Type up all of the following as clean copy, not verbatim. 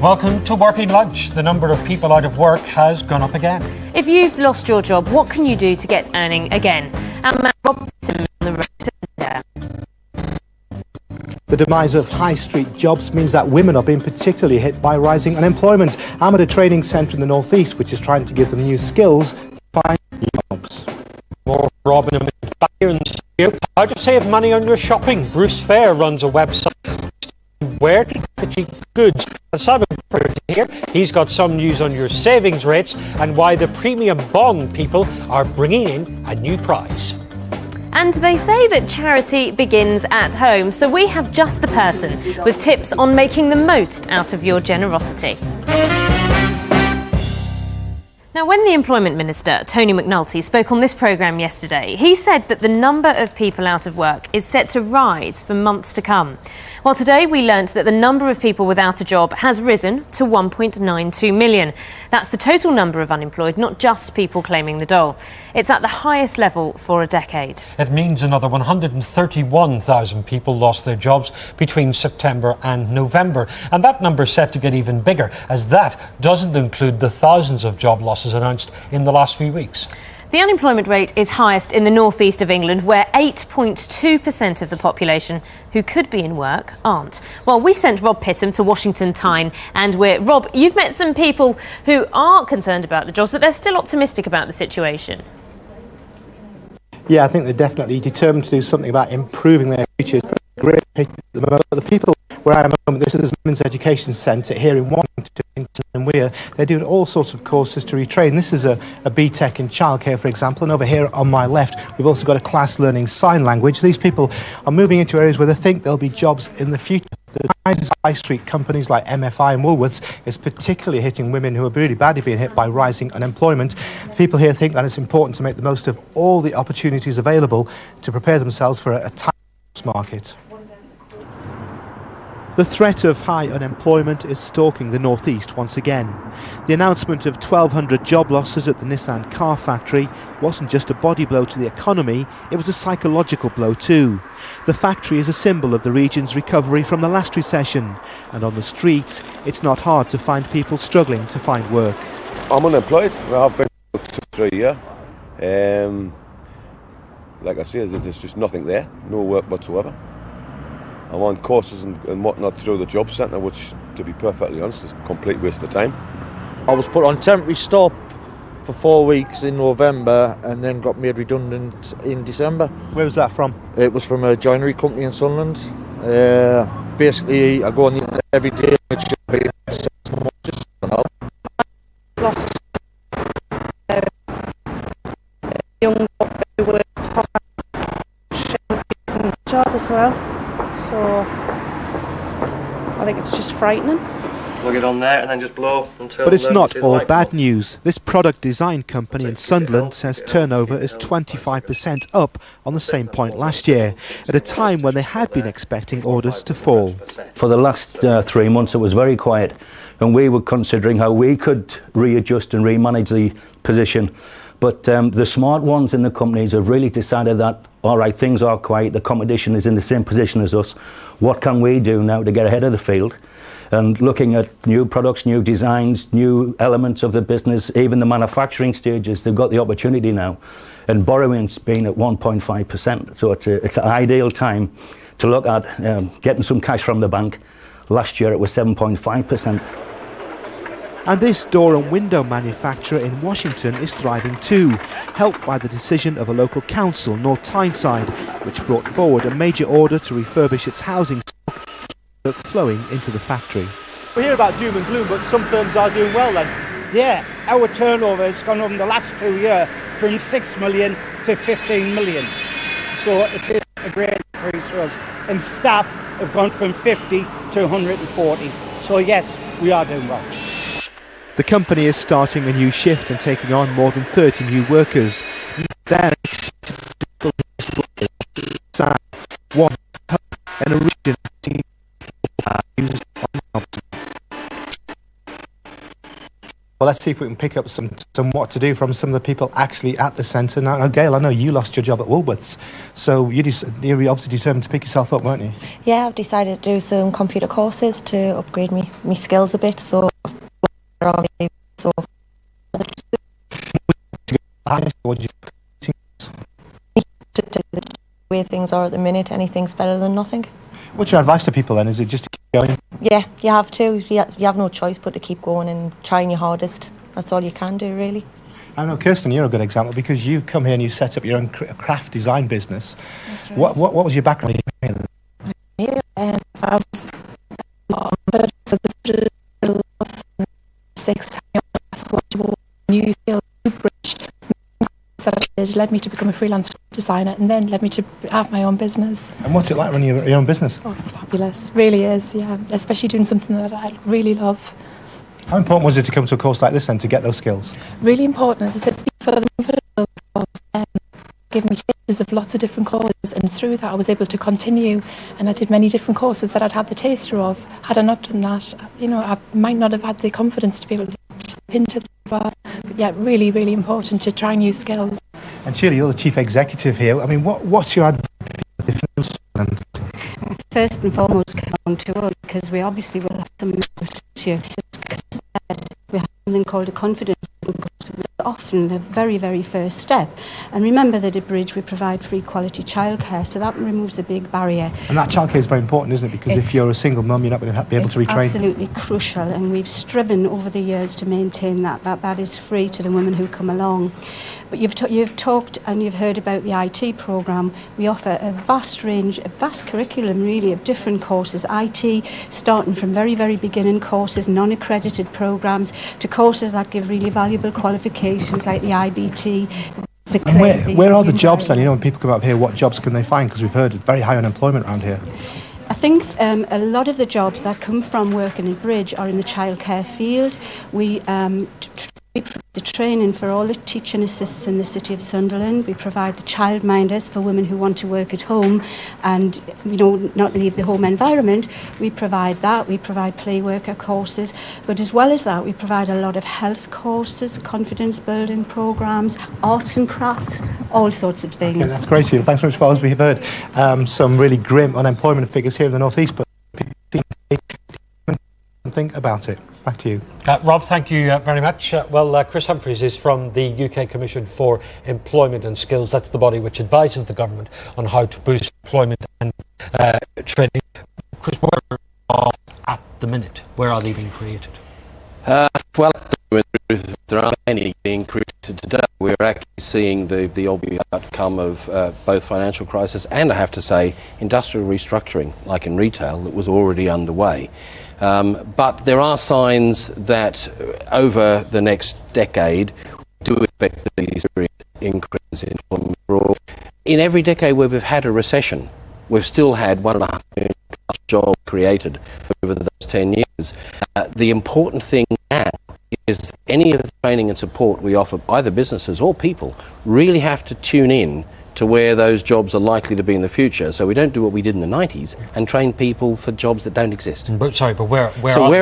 Welcome to Working Lunch. The number of people out of work has gone up again. If you've lost your job, what can you do to get earning again? And Matt Robertson on the road to India. The demise of high street jobs means that women are being particularly hit by rising unemployment. I'm at a training centre in the northeast which is trying to give them new skills to find jobs. More Robin and back here in the studio. How to save money on your shopping. Bruce Fair runs a website where to get the cheap goods. And Simon here, he's got some news on your savings rates and why the premium bond people are bringing in a new prize. And they say that charity begins at home, so we have just the person with tips on making the most out of your generosity. Now, when the Employment Minister, Tony McNulty, spoke on this programme yesterday, he said that the number of people out of work is set to rise for months to come. Well, today we learnt that the number of people without a job has risen to 1.92 million. That's the total number of unemployed, not just people claiming the dole. It's at the highest level for a decade. It means another 131,000 people lost their jobs between September and November. And that number is set to get even bigger, as that doesn't include the thousands of job losses announced in the last few weeks. The unemployment rate is highest in the northeast of England, where 8.2% of the population who could be in work aren't. Well, we sent Rob Pittham to Washington Tyne, and Rob, you've met some people who are concerned about the jobs, but they're still optimistic about the situation. Yeah, I think they're definitely determined to do something about improving their futures. Great picture at the moment. The people where I am at the moment, this is the Women's Education Centre here in Washington, and they're doing all sorts of courses to retrain. This is a BTEC in childcare, for example, and over here on my left, we've also got a class learning sign language. These people are moving into areas where they think there'll be jobs in the future. The rise of high street companies like MFI and Woolworths is particularly hitting women who are really badly being hit by rising unemployment. People here think that it's important to make the most of all the opportunities available to prepare themselves for a tight market. The threat of high unemployment is stalking the northeast once again. The announcement of 1,200 job losses at the Nissan car factory wasn't just a body blow to the economy, it was a psychological blow too. The factory is a symbol of the region's recovery from the last recession, and on the streets it's not hard to find people struggling to find work. I'm unemployed. I've been for 2-3 years. Like I say, there's just nothing there, no work whatsoever. I'm on courses and whatnot through the job centre, which, to be perfectly honest, is a complete waste of time. I was put on temporary stop for 4 weeks in November and then got made redundant in December. Where was that from? It was from a joinery company in Sunderland. Basically, I go on the internet every day and it should be 6 months, just now. Lost a young boy who was a job as well. So I think it's just frightening. Plug it on there and then just blow until... But it's not all bad news. This product design company in Sunderland says turnover is 25% up on the same point last year, at a time when they had been expecting orders to fall. For the last 3 months it was very quiet, and we were considering how we could readjust and remanage the position. But the smart ones in the companies have really decided that, all right, things are quiet, the competition is in the same position as us. What can we do now to get ahead of the field? And looking at new products, new designs, new elements of the business, even the manufacturing stages, they've got the opportunity now. And borrowing's been at 1.5%, so it's an ideal time to look at getting some cash from the bank. Last year it was 7.5%. And this door and window manufacturer in Washington is thriving too, helped by the decision of a local council, North Tyneside, which brought forward a major order to refurbish its housing stock flowing into the factory. We hear about doom and gloom, but some firms are doing well then. Yeah, our turnover has gone up in the last 2 years from 6 million to 15 million. So it is a great increase for us. And staff have gone from 50 to 140. So yes, we are doing well. The company is starting a new shift and taking on more than 30 new workers. They're one and a region let's see if we can pick up some what to do from some of the people actually at the centre. Now, Gail, I know you lost your job at Woolworths, so you were obviously determined to pick yourself up, weren't you? Yeah, I've decided to do some computer courses to upgrade me skills a bit. So, so the way things are at the minute, anything's better than nothing. What's your advice to people then? Is it just to keep going? Yeah, you have to. You have no choice but to keep going and trying your hardest. That's all you can do, really. I know, Kirsten, you're a good example because you come here and you set up your own craft design business. That's right. What was your background? I was new skill bridge that led me to become a freelance designer and then led me to have my own business. And what's it like running your own business? Oh, it's fabulous. Really is, yeah. Especially doing something that I really love. How important was it to come to a course like this then to get those skills? Really important. As I said, for the course, gave me tastes of lots of different courses, and through that I was able to continue, and I did many different courses that I'd had the taster of. Had I not done that, I might not have had the confidence to be able to step into this as well. But yeah, really, really important to try new skills. And Shirley, you're the chief executive here. I mean, what's your advice? First and foremost, come on to us because we obviously will have some issue. We have something called a confidence course, which is often the very, very first step. And remember that at Bridge we provide free quality childcare, so that removes a big barrier. And that childcare is very important, isn't it? Because if you're a single mum, you're not going to be able to retrain. It's absolutely crucial, and we've striven over the years to maintain that is free to the women who come along. But you've talked and you've heard about the IT programme. We offer a vast range, a vast curriculum really of different courses. IT starting from very, very beginning courses, non-accredited programmes, to courses that give really valuable qualifications like the IBT. And where are the jobs then? When people come up here, what jobs can they find? Because we've heard it's very high unemployment around here. I think a lot of the jobs that come from working in Bridge are in the childcare field. We the training for all the teaching assistants in the City of Sunderland. We provide the childminders for women who want to work at home and not leave the home environment. We provide that. We provide play worker courses. But as well as that, we provide a lot of health courses, confidence building programmes, arts and crafts, all sorts of things. Okay, that's great, Sheila. Thanks very much. Well, as we have heard some really grim unemployment figures here in the North East, but people seem to think about it. Back to you. Rob, thank you very much. Chris Humphreys is from the UK Commission for Employment and Skills. That's the body which advises the government on how to boost employment and training. Chris, where are at the minute? Where are they being created? There aren't any being created today. We're actually seeing the obvious outcome of both financial crisis and, I have to say, industrial restructuring, like in retail, that was already underway. But there are signs that over the next decade, we do expect to see an increase in employment abroad. In every decade where we've had a recession, we've still had 1.5 million plus jobs created over those 10 years. The important thing now is any of the training and support we offer, either businesses or people, really have to tune in to where those jobs are likely to be in the future. So we don't do what we did in the 90s and train people for jobs that don't exist. But where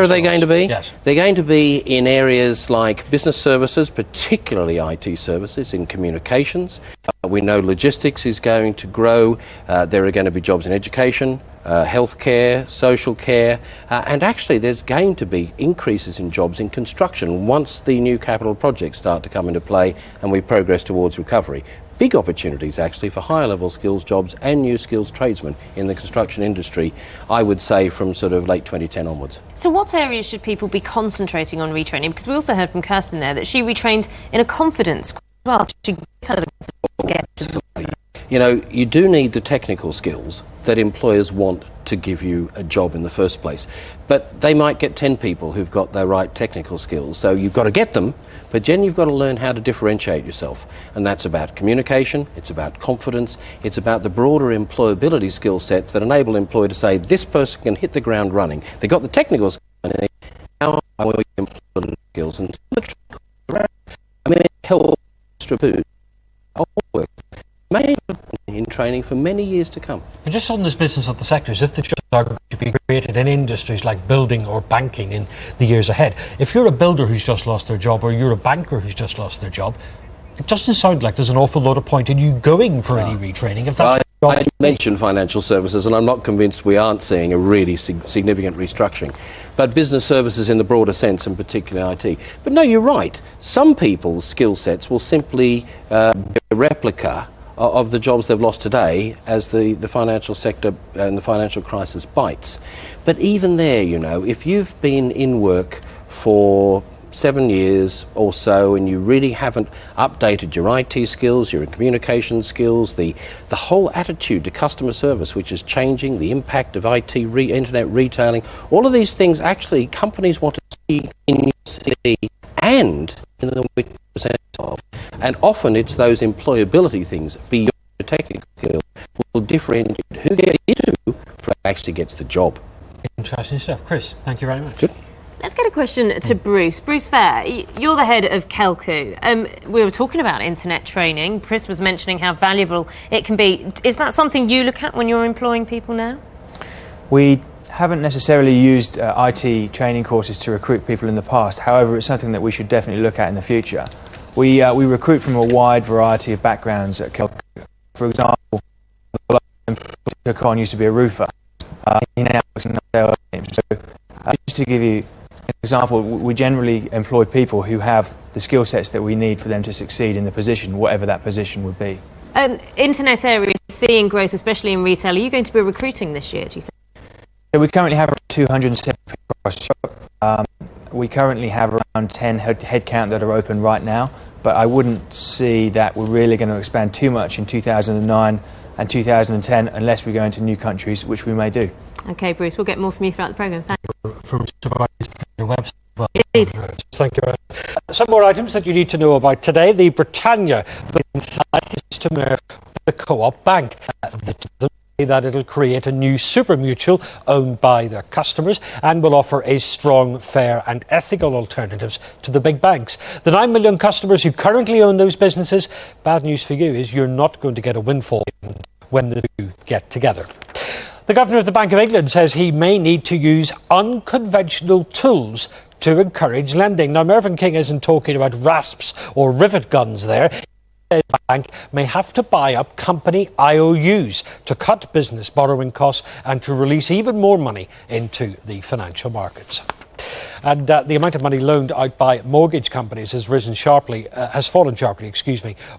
are they going to be? Yes. They're going to be in areas like business services, particularly IT services, in communications. We know logistics is going to grow. There are going to be jobs in education, healthcare, social care, and actually there's going to be increases in jobs in construction once the new capital projects start to come into play and we progress towards recovery. Big opportunities actually for higher level skills jobs and new skills tradesmen in the construction industry, I would say from sort of late 2010 onwards. So what areas should people be concentrating on retraining? Because we also heard from Kirsten there that she retrained in a confidence as well. She had the confidence to get to you do need the technical skills that employers want to give you a job in the first place. But they might get 10 people who've got the right technical skills. So you've got to get them, but then you've got to learn how to differentiate yourself. And that's about communication, it's about confidence, it's about the broader employability skill sets that enable an employer to say, this person can hit the ground running. They've got the technical skills, how are we employability skills? And help extra food. May in training for many years to come. And just on this business of the sectors, if the jobs are going to be created in industries like building or banking in the years ahead, if you're a builder who's just lost their job or you're a banker who's just lost their job, it doesn't sound like there's an awful lot of point in you going for any retraining. If that's I mentioned financial services, and I'm not convinced we aren't seeing a really significant restructuring. But business services in the broader sense, and particularly IT. But no, you're right. Some people's skill sets will simply be a replica of the jobs they've lost today as the financial sector and the financial crisis bites. But even there, you know, if you've been in work for 7 years or so and you really haven't updated your IT skills, your communication skills, the whole attitude to customer service, which is changing, the impact of IT, internet retailing, all of these things actually companies want to see in your CV and in the percent of. And often it's those employability things beyond the technical skills will differentiate who gets into who actually gets the job. Interesting stuff. Chris, thank you very much. Good. Let's get a question to Bruce. Bruce Fair, you're the head of Kelku. We were talking about internet training. Chris was mentioning how valuable it can be. Is that something you look at when you're employing people now? We haven't necessarily used IT training courses to recruit people in the past. However, it's something that we should definitely look at in the future. We recruit from a wide variety of backgrounds at Kelku. For example, Khan used to be a roofer. Just to give you an example, we generally employ people who have the skill sets that we need for them to succeed in the position, whatever that position would be. Internet area is seeing growth, especially in retail. Are you going to be recruiting this year, do you think? So we currently have 270 people across Europe. We currently have around 10 headcount that are open right now, but I wouldn't see that we're really going to expand too much in 2009 and 2010 unless we go into new countries, which we may do. OK, Bruce, we'll get more from you throughout the programme. Thanks. From your website. Well, indeed. Thank you. Some more items that you need to know about today. The Britannia is to merge the Co-op Bank. That it'll create a new super mutual owned by their customers and will offer a strong, fair and ethical alternatives to the big banks. The 9 million customers who currently own those businesses, bad news for you is you're not going to get a windfall when the two get together. The Governor of the Bank of England says he may need to use unconventional tools to encourage lending. Now, Mervyn King isn't talking about rasps or rivet guns there. The bank may have to buy up company IOUs to cut business borrowing costs and to release even more money into the financial markets. And the amount of money loaned out by mortgage companies has fallen sharply,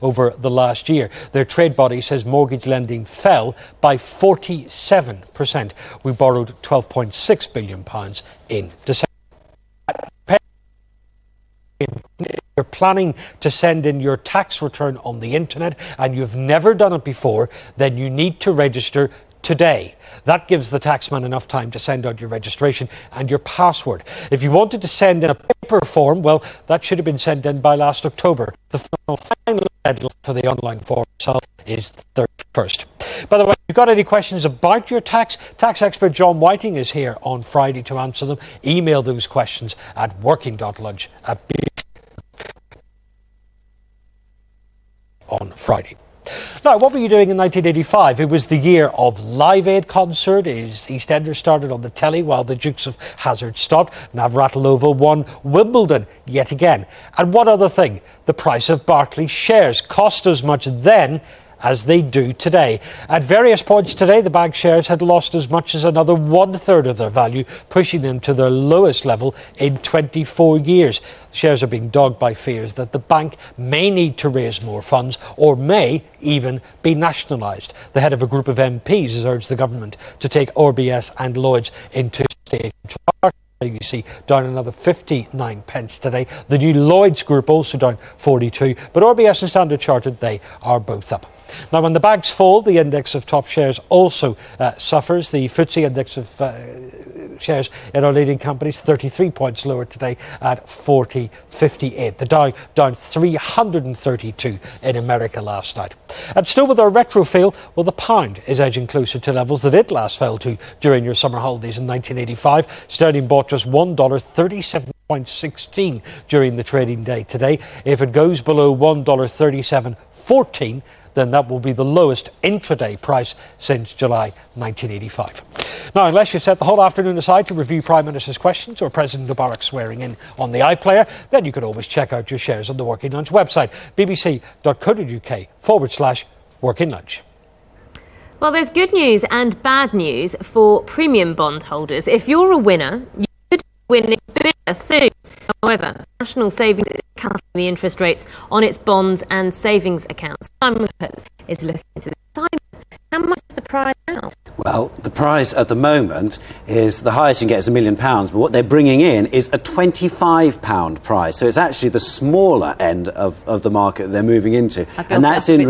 over the last year. Their trade body says mortgage lending fell by 47%. We borrowed £12.6 billion in December. You're planning to send in your tax return on the internet and you've never done it before, then you need to register today. That gives the taxman enough time to send out your registration and your password. If you wanted to send in a paper form, well, that should have been sent in by last October. The final deadline for the online form is the 31st. By the way, if you've got any questions about your tax expert John Whiting is here on Friday to answer them. Email those questions at working.lunch on Friday. Now, what were you doing in 1985? It was the year of Live Aid concert. EastEnders started on the telly while the Dukes of Hazzard stopped. Navratilova won Wimbledon yet again. And one other thing, the price of Barclays shares cost as much then as they do today. At various points today, the bank shares had lost as much as another 1/3 of their value, pushing them to their lowest level in 24 years. Shares are being dogged by fears that the bank may need to raise more funds or may even be nationalised. The head of a group of MPs has urged the government to take RBS and Lloyds into state control. You see down another 59 pence today. The new Lloyds group also down 42, but RBS and Standard Chartered, they are both up. Now, when the banks fall, the index of top shares also suffers. The FTSE index of shares in our leading companies, 33 points lower today at 40.58. The Dow down 332 in America last night. And still with our retro feel, well, the pound is edging closer to levels that it last fell to during your summer holidays in 1985. Sterling bought just $1.37.16 during the trading day today. If it goes below $1.37.14, then that will be the lowest intraday price since July 1985. Now, unless you set the whole afternoon aside to review Prime Minister's questions or President Mubarak's swearing in on the iPlayer, then you can always check out your shares on the Working Lunch website, bbc.co.uk/Working Lunch. Well, there's good news and bad news for premium bond holders. If you're a winner, you could win it bigger soon. However, National Savings is cutting the interest rates on its bonds and savings accounts. Simon is looking into this. Simon, how much is the prize now? Well, the prize at the moment is the highest you can get is £1 million, but what they're bringing in is a £25 prize. So it's actually the smaller end of the market they're moving into. And that's in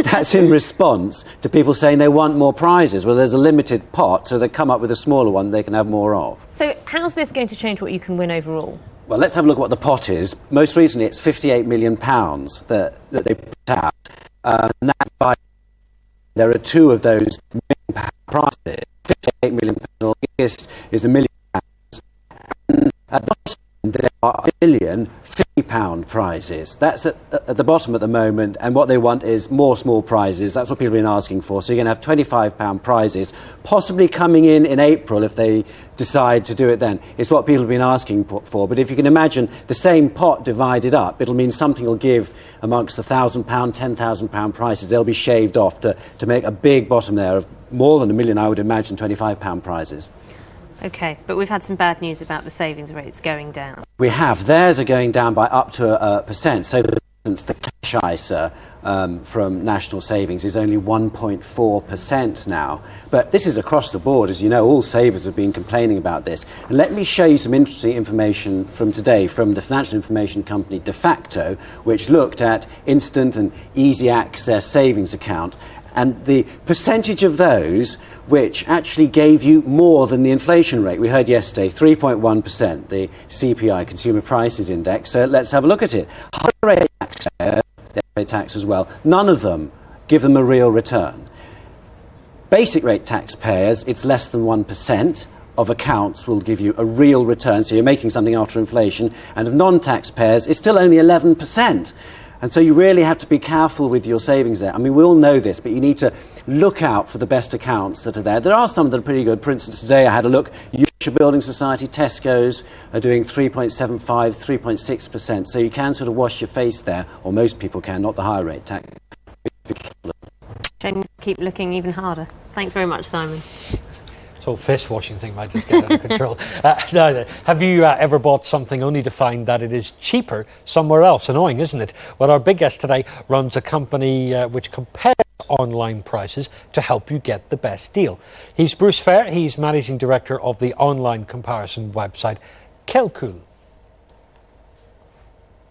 that's in response to people saying they want more prizes. Well, there's a limited pot, so they come up with a smaller one they can have more of. So how's this going to change what you can win overall? Well, let's have a look at what the pot is. Most recently, it's £58 million that they put out. There are two of those £1 million prizes. £58 million, the biggest is £1 million. And at the bottom, there are £1 million £50 prizes. That's at the bottom at the moment, and what they want is more small prizes. That's what people have been asking for. So you're going to have £25 prizes, possibly coming in April if they decide to do it then. It's what people have been asking for. But if you can imagine the same pot divided up, it'll mean something will give amongst the £1,000, £10,000 prizes. They'll be shaved off to make a big bottom there of more than £1 million, I would imagine, £25 prizes. OK, but we've had some bad news about the savings rates going down. We have. Theirs are going down by up to 1%. So, for instance, the cash ISA from National Savings is only 1.4% now. But this is across the board. As you know, all savers have been complaining about this. And let me show you some interesting information from today from the financial information company De Facto, which looked at instant and easy access savings account. And the percentage of those which actually gave you more than the inflation rate. We heard yesterday 3.1%, the CPI, Consumer Prices Index. So let's have a look at it. Higher rate taxpayer, they pay tax as well. None of them give them a real return. Basic rate taxpayers, it's less than 1% of accounts will give you a real return. So you're making something after inflation. And of non-taxpayers, it's still only 11%. And so you really have to be careful with your savings there. I mean, we all know this, but you need to look out for the best accounts that are there. There are some that are pretty good. For instance, today I had a look. Yorkshire Building Society, Tesco's are doing 3.75%, 3.6%. So you can sort of wash your face there, or most people can, not the higher rate tax. Keep looking even harder. Thanks very much, Simon. So face washing thing might just get out of control. No, have you ever bought something only to find that it is cheaper somewhere else? Annoying, isn't it? Well, our big guest today runs a company which compares online prices to help you get the best deal. He's Bruce Fair. He's managing director of the online comparison website Kelcool.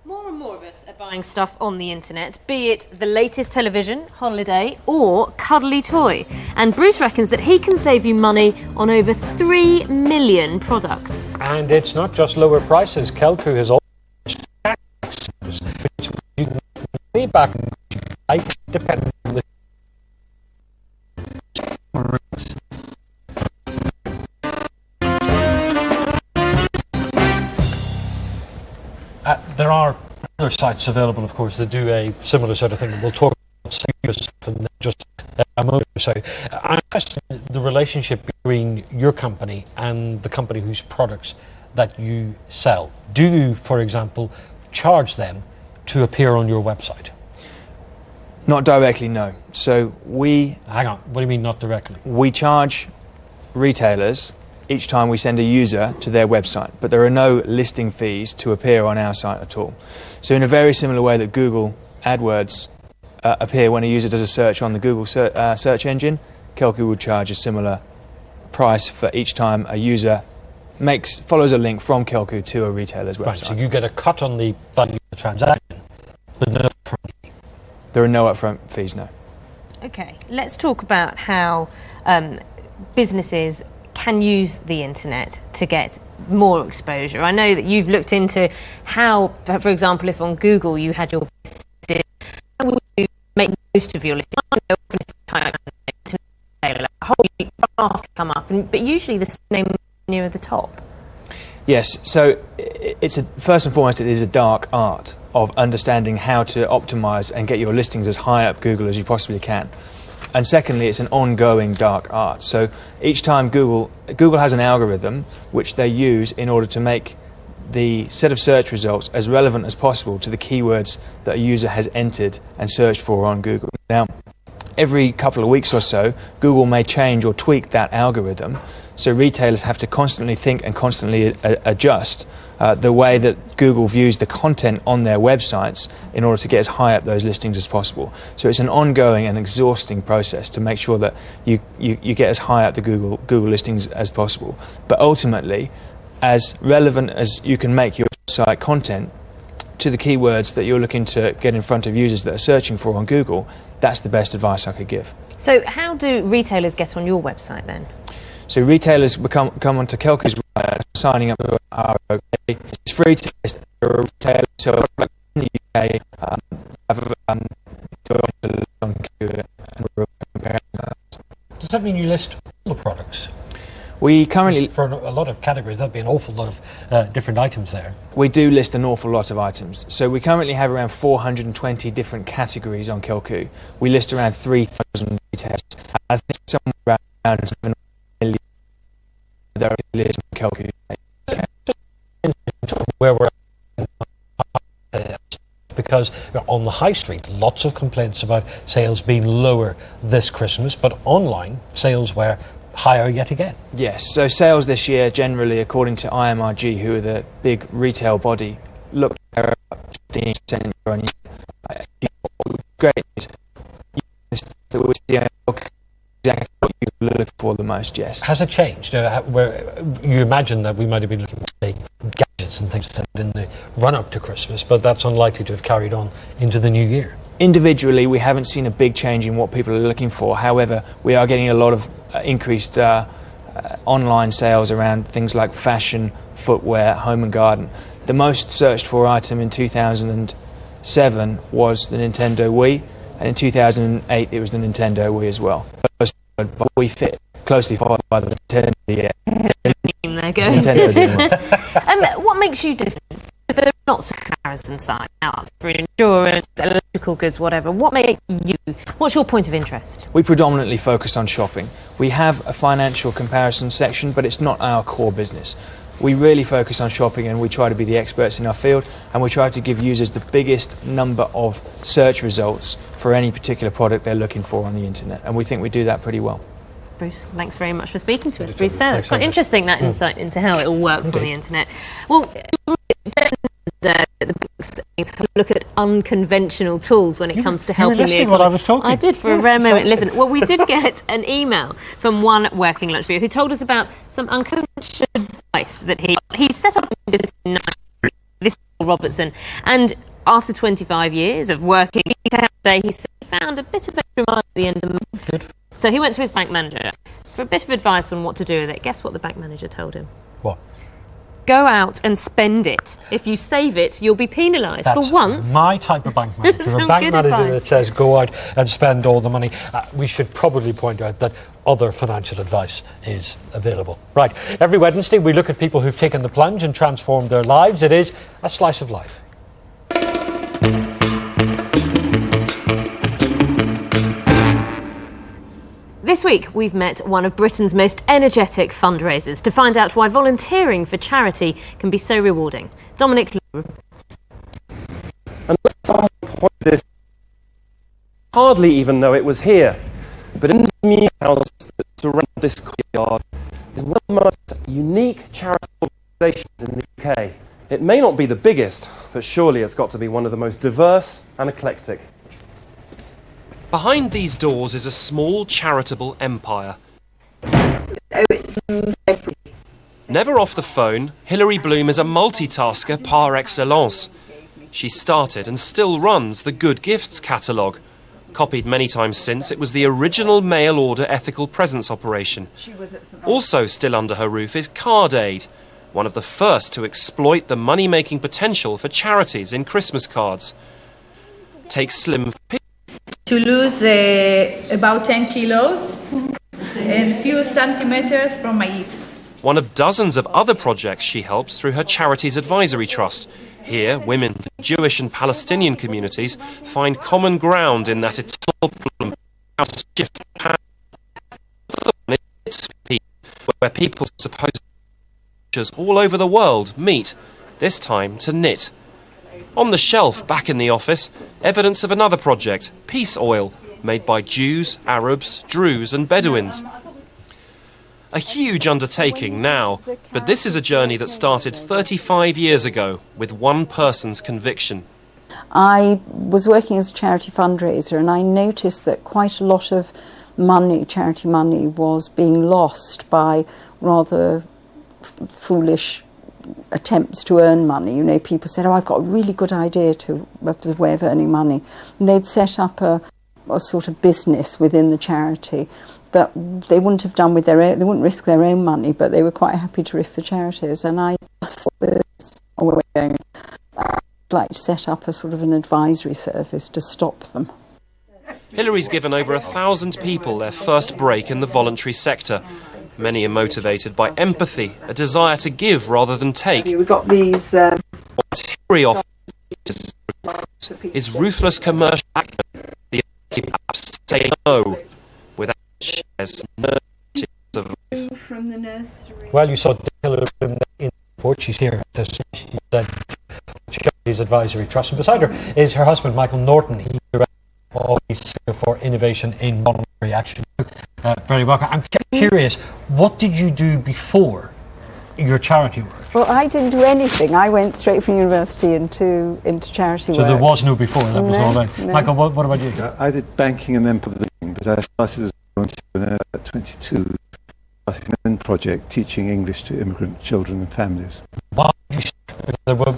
More and more of us are buying stuff on the internet, be it the latest television, holiday or cuddly toy. And Bruce reckons that he can save you money on over 3 million products. And it's not just lower prices. Kelcool has also tax, which you can pay back depending on the there are other sites available, of course, that do a similar sort of thing. We'll talk about Singers in just a moment or so. I'm interested in the relationship between your company and the company whose products that you sell. Do you, for example, charge them to appear on your website? Not directly, no. So we... Hang on, what do you mean not directly? We charge retailers each time we send a user to their website, but there are no listing fees to appear on our site at all. So in a very similar way that Google AdWords appear when a user does a search on the Google search engine, Kelcool would charge a similar price for each time a user follows a link from Kelcool to a retailer's website. Right, so you get a cut on the value of the transaction, but no upfront fee. There are no upfront fees, no. Okay, let's talk about how businesses can use the internet to get more exposure. I know that you've looked into how, for example, if on Google you had your listed, how would you make most of your listings. A whole graph come up, but usually the name near the top. Yes, so first and foremost, it is a dark art of understanding how to optimise and get your listings as high up Google as you possibly can. And secondly, it's an ongoing dark art. So each time Google has an algorithm which they use in order to make the set of search results as relevant as possible to the keywords that a user has entered and searched for on Google. Now, every couple of weeks or so, Google may change or tweak that algorithm, so retailers have to constantly think and constantly adjust the way that Google views the content on their websites in order to get as high up those listings as possible. So it's an ongoing and exhausting process to make sure that you get as high up the Google listings as possible. But ultimately, as relevant as you can make your website content to the keywords that you're looking to get in front of users that are searching for on Google, that's the best advice I could give. So how do retailers get on your website then? So retailers come onto Kelco's signing up to our it's free to test a retailer, so in the UK Does that mean you list all the products? We currently, for a lot of categories, that'd be an awful lot of different items there. We do list an awful lot of items. So we currently have around 420 different categories on Kelco. We list around 3,000 retailers. I think somewhere around 7 million there are lists on Kelco. Where we're because on the high street, lots of complaints about sales being lower this Christmas, but online sales were higher yet again. Yes, so sales this year generally, according to IMRG, who are the big retail body, look at 15% on great news. That we're seeing exactly what you look for the most, yes. Has it changed? Where you imagine that we might have been looking for gadgets and things in the run-up to Christmas, but that's unlikely to have carried on into the new year. Individually, we haven't seen a big change in what people are looking for. However, we are getting a lot of increased online sales around things like fashion, footwear, home and garden. The most searched for item in 2007 was the Nintendo Wii, and in 2008 it was the Nintendo Wii as well. But we fit closely followed by the Nintendo. There goes. Nintendo. What makes you different? There are lots of comparison sites out for insurance, electrical goods, whatever. What's your point of interest? We predominantly focus on shopping. We have a financial comparison section, but it's not our core business. We really focus on shopping, and we try to be the experts in our field, and we try to give users the biggest number of search results for any particular product they're looking for on the internet, and we think we do that pretty well. Bruce, thanks very much for speaking to us. Bruce Fair, it's quite interesting, that insight into how it all works on the internet. Well, the banks to look at unconventional tools when it comes to helping the economy. What I was talking. I did for a rare moment. Listen, well, we did get an email from one working lunch viewer who told us about some unconventional advice that he set up in business in this is Robertson, and after 25 years of working day, he said he found a bit of extra money at the end of the month. Good. So he went to his bank manager for a bit of advice on what to do with it. Guess what the bank manager told him? What? Go out and spend it. If you save it, you'll be penalised. For once. My type of bank manager. A bank manager that says go out and spend all the money. We should probably point out that other financial advice is available. Right. Every Wednesday we look at people who've taken the plunge and transformed their lives. It is a slice of life. This week, we've met one of Britain's most energetic fundraisers to find out why volunteering for charity can be so rewarding. Dominic. And someone point this, hardly even know it was here, but in the community house that surround this courtyard is one of the most unique charitable organisations in the UK. It may not be the biggest, but surely it's got to be one of the most diverse and eclectic. Behind these doors is a small charitable empire. Never off the phone, Hilary Bloom is a multitasker par excellence. She started and still runs the Good Gifts catalogue. Copied many times since, it was the original mail-order ethical presents operation. Also still under her roof is Card Aid, one of the first to exploit the money-making potential for charities in Christmas cards. Take Slim to lose about 10 kilos and few centimeters from my hips. One of dozens of other projects she helps through her Charities Advisory Trust. Here, women from Jewish and Palestinian communities find common ground in that eternal problem of how to shift power. Where people supposed all over the world meet, this time to knit. On the shelf back in the office, evidence of another project, Peace Oil, made by Jews, Arabs, Druze and Bedouins. A huge undertaking now, but this is a journey that started 35 years ago with one person's conviction. I was working as a charity fundraiser and I noticed that quite a lot of money, charity money, was being lost by rather foolish attempts to earn money. You know, people said, oh, I've got a really good idea of the way of earning money. And they'd set up a sort of business within the charity that they wouldn't have done with their own, they wouldn't risk their own money, but they were quite happy to risk the charities. And I just I'd like to set up a sort of an advisory service to stop them. Hillary's given over 1,000 people their first break in the voluntary sector. Many are motivated by empathy, a desire to give rather than take. We've got these... What Hillary offers is ruthless commercial action, the ability perhaps to say no without shares of life. From the nursery. Well, you saw Hillary in the report. She's here at this. Charities Advisory Trust. And beside her is her husband, Michael Norton. He directs Always for Innovation in Voluntary Action. Very welcome. I'm curious, what did you do before your charity work? Well, I didn't do anything. I went straight from university into charity work. So there was no before, that was all right. No. Michael, what about you? I did banking and then publishing, but I started as a volunteer when I was at 22, starting a project teaching English to immigrant children and families. Why did you start? There were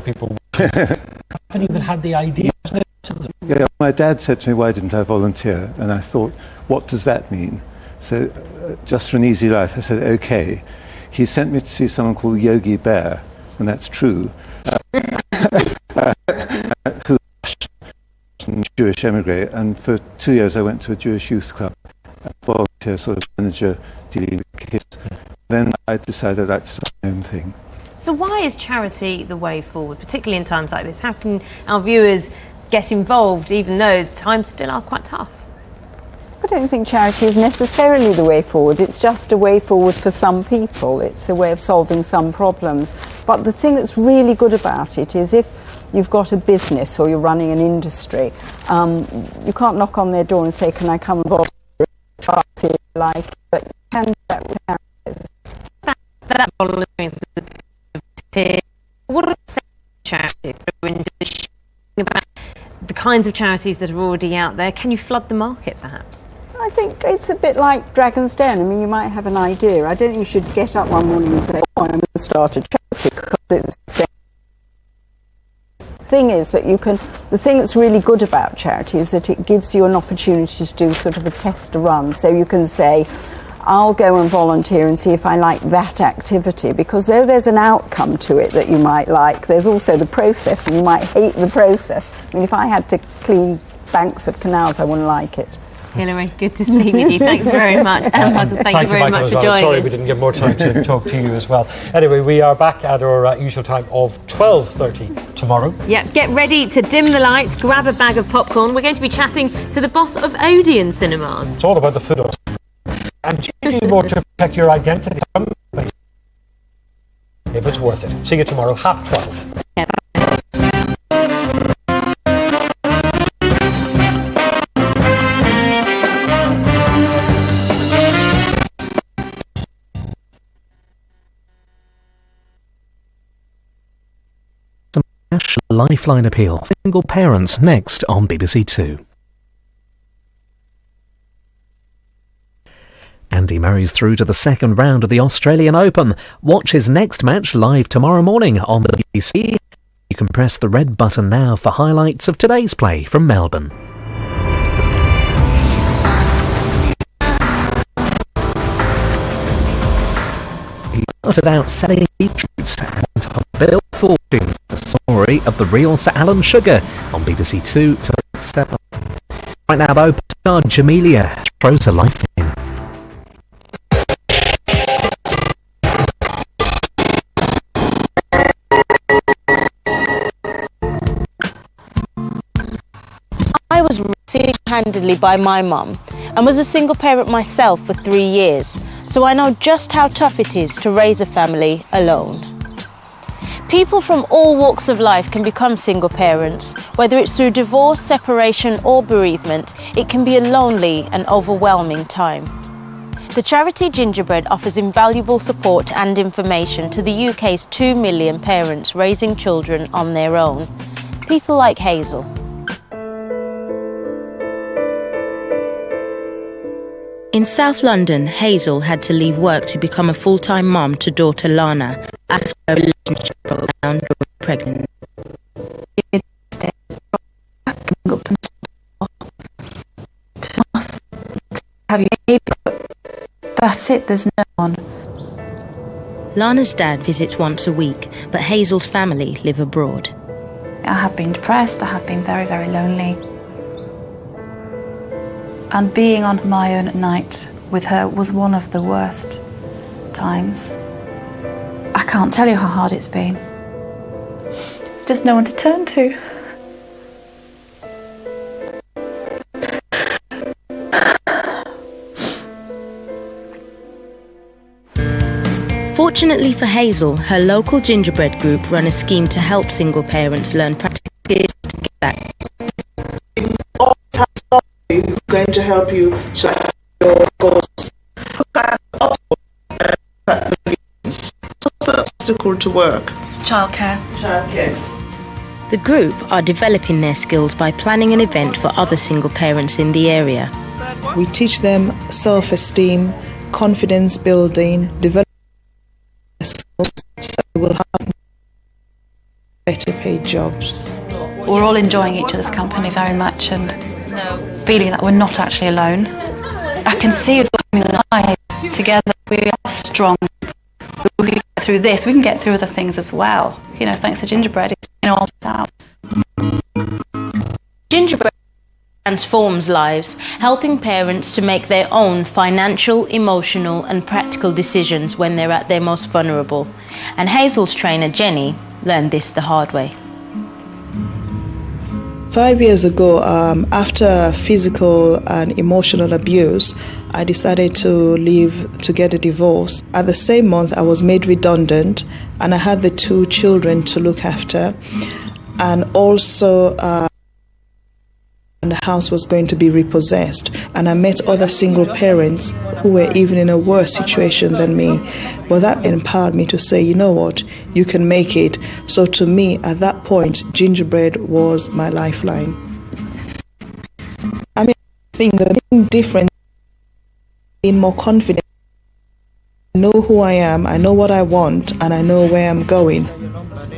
people who haven't even had the idea. Yeah, my dad said to me, why didn't I volunteer? And I thought, what does that mean? So, just for an easy life, I said, okay. He sent me to see someone called Yogi Bear, and that's true, who was a Jewish emigre, and for 2 years I went to a Jewish youth club, a volunteer sort of manager dealing with kids. Then I decided I'd start my own thing. So why is charity the way forward, particularly in times like this? How can our viewers get involved, even though times still are quite tough? I don't think charity is necessarily the way forward. It's just a way forward for some people. It's a way of solving some problems. But the thing that's really good about it is if you've got a business or you're running an industry, you can't knock on their door and say, can I come and volunteer, like, but you can do that with charities. That volunteering is what are charities about the kinds of charities that are already out there? Can you flood the market, perhaps? I think it's a bit like Dragon's Den. I mean, you might have an idea. I don't think you should get up one morning and say, oh, I'm going to start a charity, because it's... The thing is that the thing that's really good about charity is that it gives you an opportunity to do sort of a test run. So you can say, I'll go and volunteer and see if I like that activity, because though there's an outcome to it that you might like, there's also the process, and you might hate the process. I mean, if I had to clean banks of canals, I wouldn't like it. Hillary, good to speak with you. Thanks very much. And Michael, thank you very much for joining Sorry us. we didn't get more time to talk to you as well. Anyway, we are back at our usual time of 12:30 tomorrow. Yeah, get ready to dim the lights, grab a bag of popcorn. We're going to be chatting to the boss of Odeon Cinemas. It's all about the food. And do you do more to protect your identity? If it's worth it. See you tomorrow, 12:30. Yeah. Lifeline appeal. Single parents next on BBC Two. Andy Murray's through to the second round of the Australian Open. Watch his next match live tomorrow morning on the BBC. You can press the red button now for highlights of today's play from Melbourne. He started out selling beetroots and Bill Fortune, the story of the real Sir Alan Sugar on BBC Two till 7. Right now, though, Jamelia throws a life in. I was raised single-handedly by my mum and was a single parent myself for 3 years, so I know just how tough it is to raise a family alone. People from all walks of life can become single parents. Whether it's through divorce, separation or bereavement, it can be a lonely and overwhelming time. The charity Gingerbread offers invaluable support and information to the UK's 2 million parents raising children on their own. People like Hazel. In South London, Hazel had to leave work to become a full-time mom to daughter Lana after her relationship broke down during pregnancy. Have you baby? That's it, there's no one. Lana's dad visits once a week, but Hazel's family live abroad. I have been depressed, I have been very, very lonely. And being on my own at night with her was one of the worst times. I can't tell you how hard it's been. There's no one to turn to. Fortunately for Hazel, her local gingerbread group run a scheme to help single parents learn practical skills to get back. Who's going to help you to your goals? What's the obstacle to work? Childcare. The group are developing their skills by planning an event for other single parents in the area. We teach them self-esteem, confidence building, development skills, so they will have better paid jobs. We're all enjoying each other's company very much and feeling that we're not actually alone. I can see us coming alive together. We are strong. We can get through this. We can get through other things as well. You know, thanks to gingerbread, it's all out. Gingerbread transforms lives, helping parents to make their own financial, emotional and practical decisions when they're at their most vulnerable. And Hazel's trainer, Jenny, learned this the hard way. 5 years ago, after physical and emotional abuse, I decided to leave to get a divorce. At the same month, I was made redundant and I had the 2 children to look after. And also, the house was going to be repossessed. And I met other single parents who were even in a worse situation than me. But that empowered me to say, you know what, you can make it. So to me, at that point, gingerbread was my lifeline. I mean, I think the main difference is being more confident. I know who I am, I know what I want, and I know where I'm going.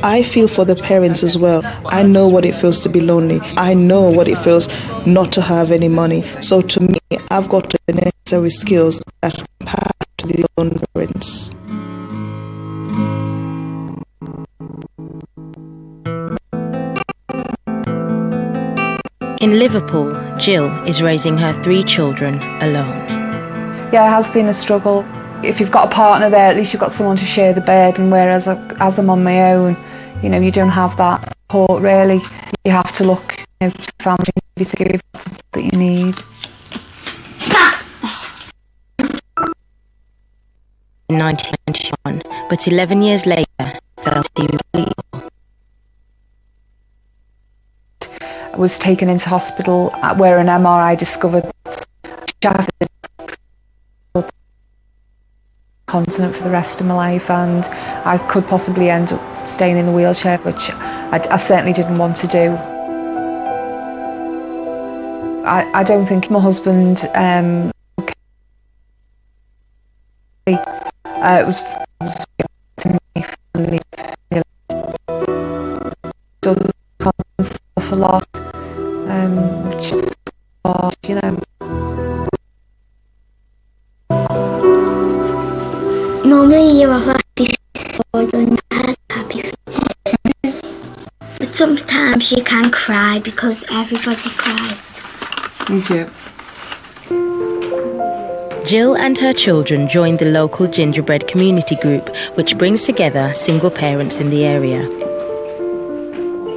I feel for the parents as well. I know what it feels to be lonely. I know what it feels not to have any money. So to me, I've got the necessary skills that compare to the lone parents. In Liverpool, Jill is raising her 3 children alone. Yeah, it has been a struggle. If you've got a partner there, at least you've got someone to share the burden, whereas as I'm on my own, you know, you don't have that support really. You have to look, you know, to family to give something that you need. In 1991, but 11 years later, fell seriously ill. I was taken into hospital where an MRI discovered continent for the rest of my life, and I could possibly end up staying in the wheelchair, which I certainly didn't want to do. I don't think my husband it was to my family. So there's a lot, which is hard, you know. Normally you're a happy face and your head's happy face. But sometimes you can cry because everybody cries. Me too. Jill and her children joined the local gingerbread community group, which brings together single parents in the area.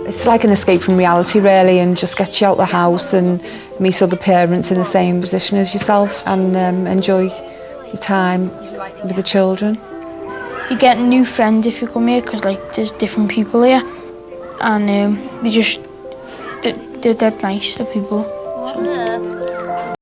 It's like an escape from reality, really, and just gets you out of the house and meet other parents in the same position as yourself and enjoy your time with the children. You get new friends if you come here because there's different people here, and they're dead nice, the people.